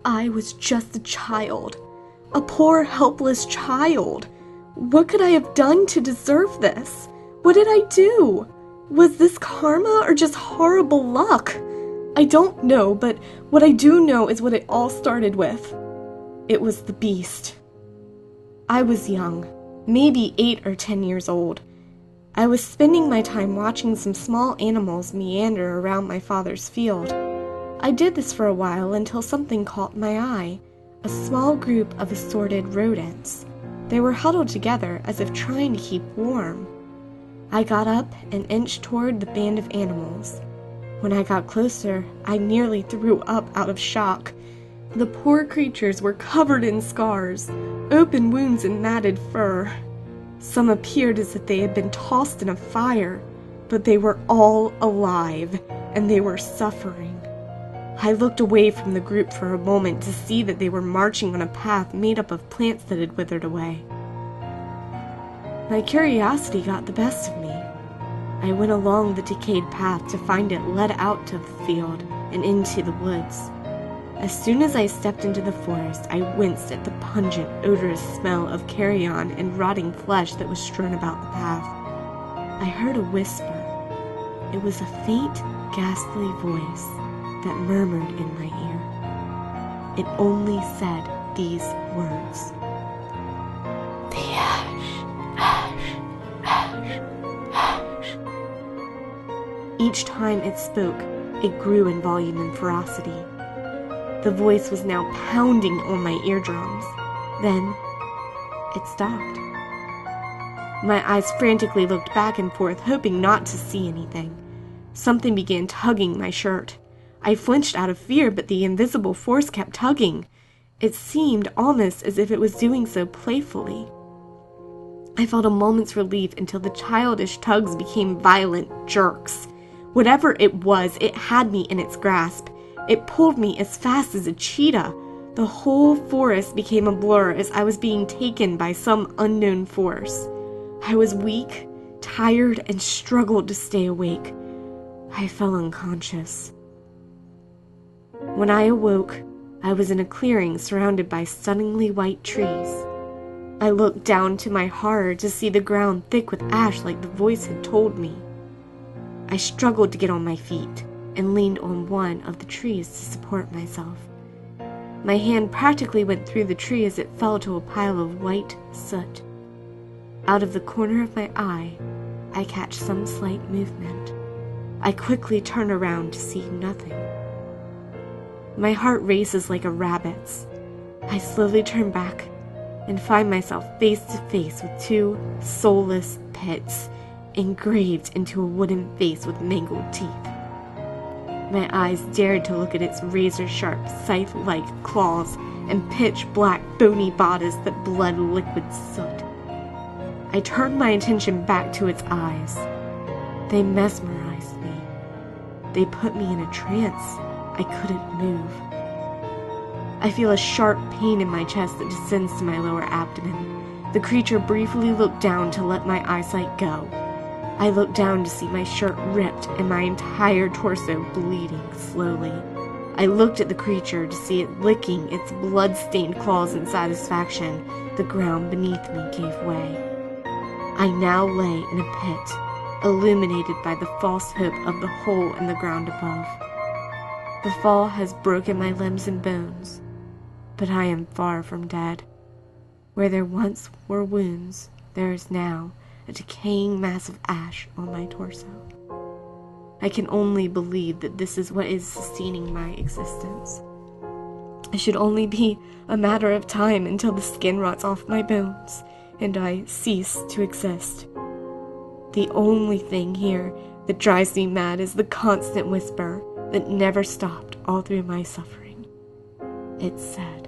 I was just a child. A poor, helpless child. What could I have done to deserve this? What did I do? Was this karma or just horrible luck? I don't know, but what I do know is what it all started with. It was the beast. I was young, maybe 8 or 10 years old. I was spending my time watching some small animals meander around my father's field. I did this for a while until something caught my eye, a small group of assorted rodents. They were huddled together as if trying to keep warm. I got up and inched toward the band of animals. When I got closer, I nearly threw up out of shock. The poor creatures were covered in scars, open wounds and matted fur. Some appeared as if they had been tossed in a fire, but they were all alive, and they were suffering. I looked away from the group for a moment to see that they were marching on a path made up of plants that had withered away. My curiosity got the best of me. I went along the decayed path to find it led out to the field and into the woods. As soon as I stepped into the forest, I winced at the pungent, odorous smell of carrion and rotting flesh that was strewn about the path. I heard a whisper. It was a faint, ghastly voice that murmured in my ear. It only said these words. The ash, ash, ash, ash. Each time it spoke, it grew in volume and ferocity. The voice was now pounding on my eardrums. Then, it stopped. My eyes frantically looked back and forth, hoping not to see anything. Something began tugging my shirt. I flinched out of fear, but the invisible force kept tugging. It seemed almost as if it was doing so playfully. I felt a moment's relief until the childish tugs became violent jerks. Whatever it was, it had me in its grasp. It pulled me as fast as a cheetah. The whole forest became a blur as I was being taken by some unknown force. I was weak, tired, and struggled to stay awake. I fell unconscious. When I awoke, I was in a clearing surrounded by stunningly white trees. I looked down to my horror to see the ground thick with ash like the voice had told me. I struggled to get on my feet and leaned on one of the trees to support myself. My hand practically went through the tree as it fell to a pile of white soot. Out of the corner of my eye, I catch some slight movement. I quickly turn around to see nothing. My heart races like a rabbit's. I slowly turn back and find myself face to face with 2 soulless pits engraved into a wooden face with mangled teeth. My eyes dared to look at its razor-sharp, scythe-like claws and pitch-black, bony bodice that bled liquid soot. I turned my attention back to its eyes. They mesmerized me. They put me in a trance. I couldn't move. I feel a sharp pain in my chest that descends to my lower abdomen. The creature briefly looked down to let my eyesight go. I looked down to see my shirt ripped and my entire torso bleeding slowly. I looked at the creature to see it licking its blood-stained claws in satisfaction. The ground beneath me gave way. I now lay in a pit, illuminated by the false hope of the hole in the ground above. The fall has broken my limbs and bones, but I am far from dead. Where there once were wounds, there is now a decaying mass of ash on my torso. I can only believe that this is what is sustaining my existence. It should only be a matter of time until the skin rots off my bones and I cease to exist. The only thing here that drives me mad is the constant whisper that never stopped all through my suffering. It said,